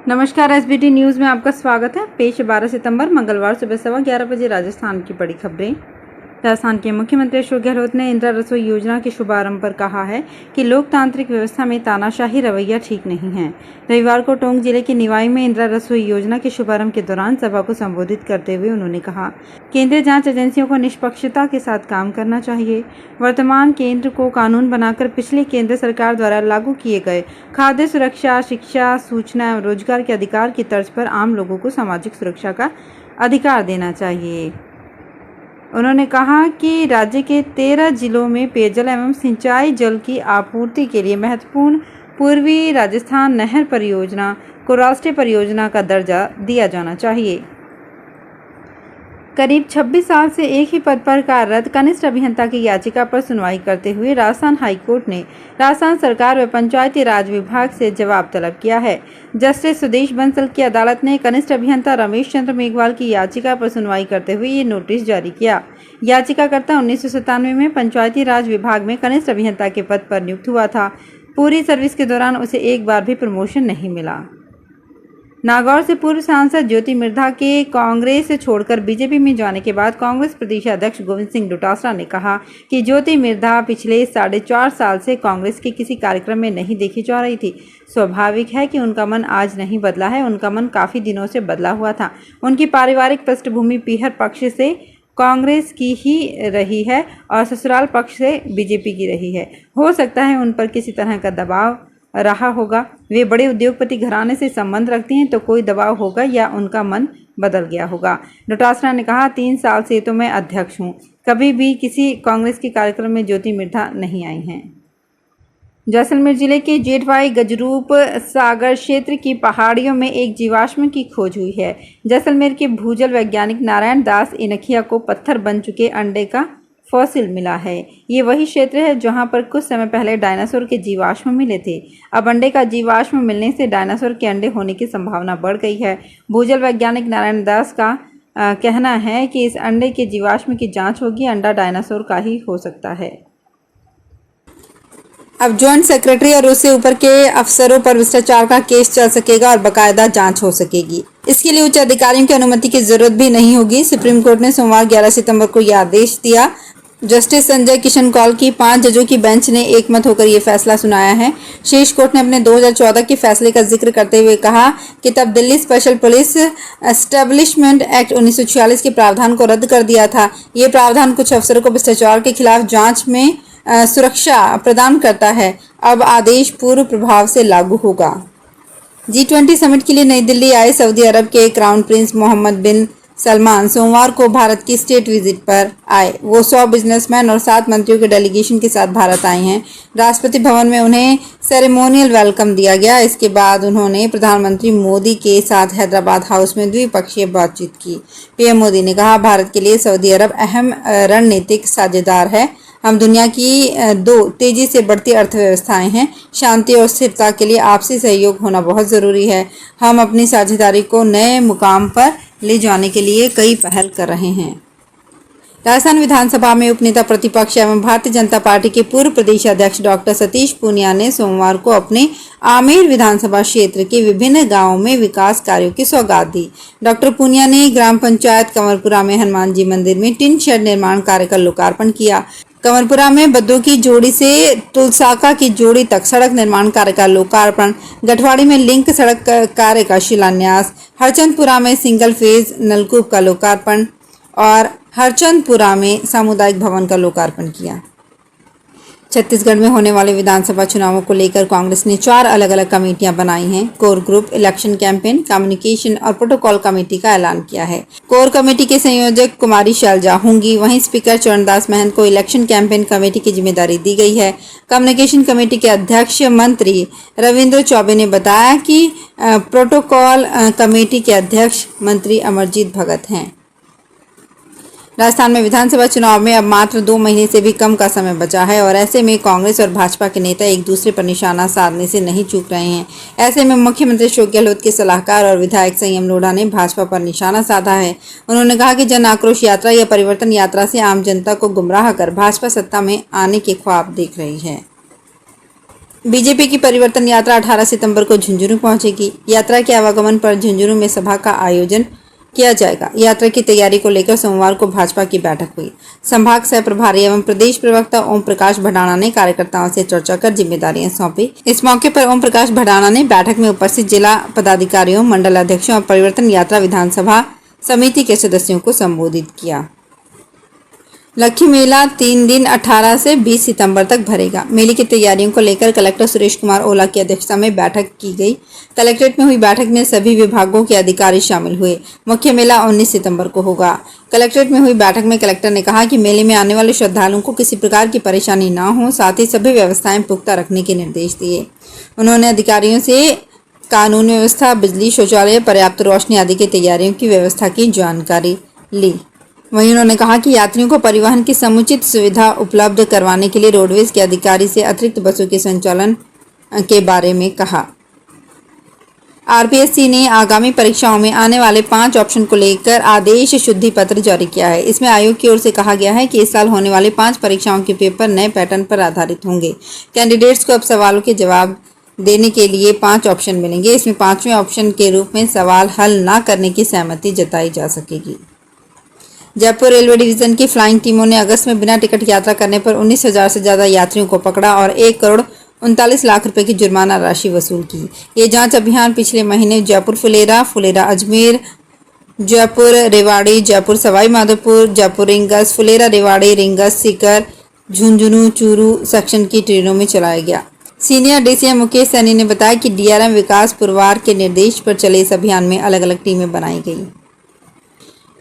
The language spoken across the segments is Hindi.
नमस्कार, एसबीटी न्यूज़ में आपका स्वागत है। पेश 12 सितंबर मंगलवार सुबह 11:15 बजे राजस्थान की बड़ी खबरें। राजस्थान के मुख्यमंत्री अशोक गहलोत ने इंदिरा रसोई योजना के शुभारंभ पर कहा है कि लोकतांत्रिक व्यवस्था में तानाशाही रवैया ठीक नहीं है। रविवार को टोंक जिले के निवाई में इंदिरा रसोई योजना के शुभारंभ के दौरान सभा को संबोधित करते हुए उन्होंने कहा, केंद्रीय जांच एजेंसियों को निष्पक्षता के साथ काम करना चाहिए। वर्तमान केंद्र को कानून बनाकर पिछली केंद्र सरकार द्वारा लागू किए गए खाद्य सुरक्षा, शिक्षा, सूचना एवं रोजगार के अधिकार की तर्ज पर आम लोगों को सामाजिक सुरक्षा का अधिकार देना चाहिए। उन्होंने कहा कि राज्य के 13 जिलों में पेयजल एवं सिंचाई जल की आपूर्ति के लिए महत्वपूर्ण पूर्वी राजस्थान नहर परियोजना को राष्ट्रीय परियोजना का दर्जा दिया जाना चाहिए। करीब 26 साल से एक ही पद पर कार्यरत कनिष्ठ अभियंता की याचिका पर सुनवाई करते हुए राजस्थान हाईकोर्ट ने राजस्थान सरकार व पंचायती राज विभाग से जवाब तलब किया है। जस्टिस सुदेश बंसल की अदालत ने कनिष्ठ अभियंता रमेश चंद्र मेघवाल की याचिका पर सुनवाई करते हुए ये नोटिस जारी किया। याचिकाकर्ता 1997 में पंचायती राज विभाग में कनिष्ठ अभियंता के पद पर नियुक्त हुआ था। पूरी सर्विस के दौरान उसे एक बार भी प्रमोशन नहीं मिला। नागौर से पूर्व सांसद ज्योति मिर्धा के कांग्रेस छोड़कर बीजेपी में जाने के बाद कांग्रेस प्रदेशाध्यक्ष गोविंद सिंह डोटासरा ने कहा कि ज्योति मिर्धा पिछले 4.5 साल से कांग्रेस के किसी कार्यक्रम में नहीं देखी जा रही थी। स्वाभाविक है कि उनका मन आज नहीं बदला है, उनका मन काफ़ी दिनों से बदला हुआ था। उनकी पारिवारिक पृष्ठभूमि पीहर पक्ष से कांग्रेस की ही रही है और ससुराल पक्ष से बीजेपी की रही है। हो सकता है उन पर किसी तरह का दबाव रहा होगा। वे बड़े उद्योगपति घराने से संबंध रखती हैं, तो कोई दबाव होगा या उनका मन बदल गया होगा। डोटासरा ने कहा, 3 साल से तो मैं अध्यक्ष हूं, कभी भी किसी कांग्रेस के कार्यक्रम में ज्योति मिर्धा नहीं आई हैं। जैसलमेर जिले के जेठवाई गजरूप सागर क्षेत्र की पहाड़ियों में एक जीवाश्म की खोज हुई है। जैसलमेर के भूजल वैज्ञानिक नारायण दास इनखिया को पत्थर बन चुके अंडे का फॉसिल मिला है। ये वही क्षेत्र है जहां पर कुछ समय पहले डायनासोर के जीवाश्म मिले थे। अब अंडे का जीवाश्म मिलने से डायनासोर के अंडे होने की संभावना बढ़ गई है। भूजल वैज्ञानिक नारायण दास का कहना है कि इस अंडे के जीवाश्म की जांच होगी। अंडा डायनासोर का ही हो सकता है। अब ज्वाइंट सेक्रेटरी और उससे ऊपर के अफसरों पर भ्रष्टाचार का केस चल सकेगा और बाकायदा जांच हो सकेगी। इसके लिए उच्च अधिकारियों की अनुमति की जरूरत भी नहीं होगी। सुप्रीम कोर्ट ने सोमवार 11 सितंबर को यह आदेश दिया। जस्टिस संजय किशन कौल की 5 जजों की बेंच ने एकमत होकर ये फैसला सुनाया है। शीर्ष कोर्ट ने अपने 2014 के फैसले का जिक्र करते हुए कहा कि तब Delhi special police establishment act 1946 के प्रावधान को रद्द कर दिया था। ये प्रावधान कुछ अफसरों को भ्रष्टाचार के खिलाफ जांच में सुरक्षा प्रदान करता है। अब आदेश पूर्व प्रभाव से लागू होगा। G20 समिट के लिए नई दिल्ली आए सऊदी अरब के क्राउन प्रिंस मोहम्मद बिन सलमान सोमवार को भारत की स्टेट विजिट पर आए। वो 100 बिजनेसमैन और 7 मंत्रियों के डेलीगेशन के साथ भारत आए हैं। राष्ट्रपति भवन में उन्हें सेरेमोनियल वेलकम दिया गया। इसके बाद उन्होंने प्रधानमंत्री मोदी के साथ हैदराबाद हाउस में द्विपक्षीय बातचीत की। पीएम मोदी ने कहा, भारत के लिए सऊदी अरब अहम रणनीतिक साझेदार है। हम दुनिया की 2 तेजी से बढ़ती अर्थव्यवस्थाएं हैं। शांति और स्थिरता के लिए आपसी सहयोग होना बहुत ज़रूरी है। हम अपनी साझेदारी को नए मुकाम पर ले जाने के लिए कई पहल कर रहे हैं। राजस्थान विधानसभा में उपनेता प्रतिपक्ष एवं भारतीय जनता पार्टी के पूर्व प्रदेश अध्यक्ष डॉक्टर सतीश पूनिया ने सोमवार को अपने आमेर विधानसभा क्षेत्र के विभिन्न गांवों में विकास कार्यों की सौगात दी। डॉक्टर पूनिया ने ग्राम पंचायत कंवरपुरा में हनुमान जी मंदिर में टिन शेड निर्माण कार्य का लोकार्पण किया। कंवरपुरा में बद्दों की जोड़ी से तुलसाका की जोड़ी तक सड़क निर्माण कार्य का लोकार्पण, गठवाड़ी में लिंक सड़क कार्य का शिलान्यास, हरचंदपुरा में सिंगल फेज नलकूप का लोकार्पण और हरचंदपुरा में सामुदायिक भवन का लोकार्पण किया। छत्तीसगढ़ में होने वाले विधानसभा चुनावों को लेकर कांग्रेस ने 4 अलग अलग कमेटियां बनाई हैं। Core group, election campaign, communication और प्रोटोकॉल कमेटी का ऐलान किया है। कोर कमेटी के संयोजक कुमारी शैलजा होंगी। वहीं स्पीकर चरणदास महंत को इलेक्शन कैंपेन कमेटी की जिम्मेदारी दी गई है। कम्युनिकेशन कमेटी के अध्यक्ष मंत्री रविंद्र चौबे ने बताया कि प्रोटोकॉल कमेटी के अध्यक्ष मंत्री अमरजीत भगत हैं। राजस्थान में विधानसभा चुनाव में अब मात्र 2 महीने से भी कम का समय बचा है और ऐसे में कांग्रेस और भाजपा के नेता एक दूसरे पर निशाना साधने से नहीं चूक रहे हैं। ऐसे में मुख्यमंत्री अशोक गहलोत के सलाहकार और विधायक संयम लोढ़ा ने भाजपा पर निशाना साधा है। उन्होंने कहा कि जन आक्रोश यात्रा या परिवर्तन यात्रा से आम जनता को गुमराह कर भाजपा सत्ता में आने के ख्वाब देख रही है। बीजेपी की परिवर्तन यात्रा 18 सितंबर को झुंझुनू पहुंचेगी। यात्रा के आवागमन पर झुंझुनू में सभा का आयोजन किया जाएगा। यात्रा की तैयारी को लेकर सोमवार को भाजपा की बैठक हुई। संभाग सह प्रभारी एवं प्रदेश प्रवक्ता ओम प्रकाश भडाना ने कार्यकर्ताओं से चर्चा कर जिम्मेदारियां सौंपी। इस मौके पर ओम प्रकाश भडाना ने बैठक में उपस्थित जिला पदाधिकारियों, मंडल अध्यक्षों और परिवर्तन यात्रा विधानसभा समिति के सदस्यों को संबोधित किया। लक्खी मेला 3 दिन 18 से 20 सितंबर तक भरेगा। मेले की तैयारियों को लेकर कलेक्टर सुरेश कुमार ओला की अध्यक्षता में बैठक की गई। कलेक्ट्रेट में हुई बैठक में सभी विभागों के अधिकारी शामिल हुए। मुख्य मेला 19 सितंबर को होगा। कलेक्ट्रेट में हुई बैठक में कलेक्टर ने कहा कि मेले में आने वाले श्रद्धालुओं को किसी प्रकार की परेशानी न हो, साथ ही सभी व्यवस्थाएं पुख्ता रखने के निर्देश दिए। उन्होंने अधिकारियों से कानून व्यवस्था, बिजली, शौचालय, पर्याप्त रोशनी आदि की तैयारियों की व्यवस्था की जानकारी ली। वहीं उन्होंने कहा कि यात्रियों को परिवहन की समुचित सुविधा उपलब्ध करवाने के लिए रोडवेज के अधिकारी से अतिरिक्त बसों के संचालन के बारे में कहा। आरपीएससी ने आगामी परीक्षाओं में आने वाले 5 ऑप्शन को लेकर आदेश शुद्धि पत्र जारी किया है। इसमें आयोग की ओर से कहा गया है कि इस साल होने वाले 5 परीक्षाओं के पेपर नए पैटर्न पर आधारित होंगे। कैंडिडेट्स को अब सवालों के जवाब देने के लिए 5 ऑप्शन मिलेंगे। इसमें 5वें ऑप्शन के रूप में सवाल हल न करने की सहमति जताई जा सकेगी। जयपुर रेलवे डिवीजन की फ्लाइंग टीमों ने अगस्त में बिना टिकट यात्रा करने पर 19,000 से ज्यादा यात्रियों को पकड़ा और 1 करोड़ 39 लाख रुपए की जुर्माना राशि वसूल की। ये जांच अभियान पिछले महीने Jaipur Phulera, Phulera Ajmer, Jaipur Rewari, Jaipur Sawai Madhopur, Jaipur rings, Phulera Rewari, rings, Sikar, Jhunjhunu, Churu section की ट्रेनों में चलाया गया। सीनियर डीसीएम मुकेश सैनी ने बताया कि डीआरएम विकास पुरवार के निर्देश पर चले इस अभियान में अलग अलग टीमें बनाई गई।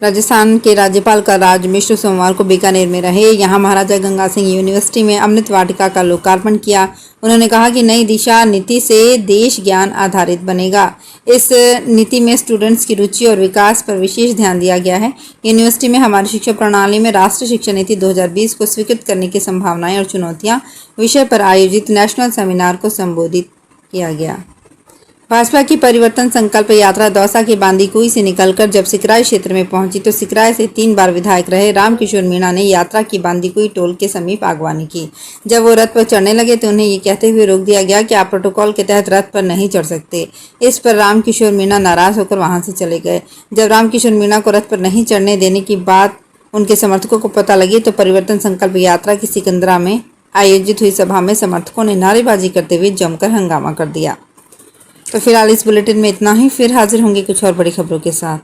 राजस्थान के राज्यपाल कलराज मिश्र सोमवार को बीकानेर में रहे। यहाँ महाराजा गंगा सिंह यूनिवर्सिटी में अमृत वाटिका का लोकार्पण किया। उन्होंने कहा कि नई दिशा नीति से देश ज्ञान आधारित बनेगा। इस नीति में स्टूडेंट्स की रुचि और विकास पर विशेष ध्यान दिया गया है। यूनिवर्सिटी में हमारी शिक्षा प्रणाली में राष्ट्रीय शिक्षा नीति 2020 को स्वीकृत करने की संभावनाएं और चुनौतियां विषय पर आयोजित नेशनल सेमिनार को संबोधित किया गया। भाजपा की परिवर्तन संकल्प यात्रा दौसा के बांदीकुई से निकलकर जब सिकराय क्षेत्र में पहुंची तो सिकराय से 3 बार विधायक रहे रामकिशोर मीणा ने यात्रा की बांदीकुई टोल के समीप आगवानी की। जब वो रथ पर चढ़ने लगे तो उन्हें ये कहते हुए रोक दिया गया कि आप प्रोटोकॉल के तहत रथ पर नहीं चढ़ सकते। इस पर रामकिशोर मीणा नाराज होकर वहां से चले गए। जब रामकिशोर मीणा को रथ पर नहीं चढ़ने देने की बात उनके समर्थकों को पता लगी तो परिवर्तन संकल्प यात्रा की सिकंदरा में आयोजित हुई सभा में समर्थकों ने नारेबाजी करते हुए जमकर हंगामा कर दिया। तो फिलहाल इस बुलेटिन में इतना ही। फिर हाजिर होंगे कुछ और बड़ी खबरों के साथ।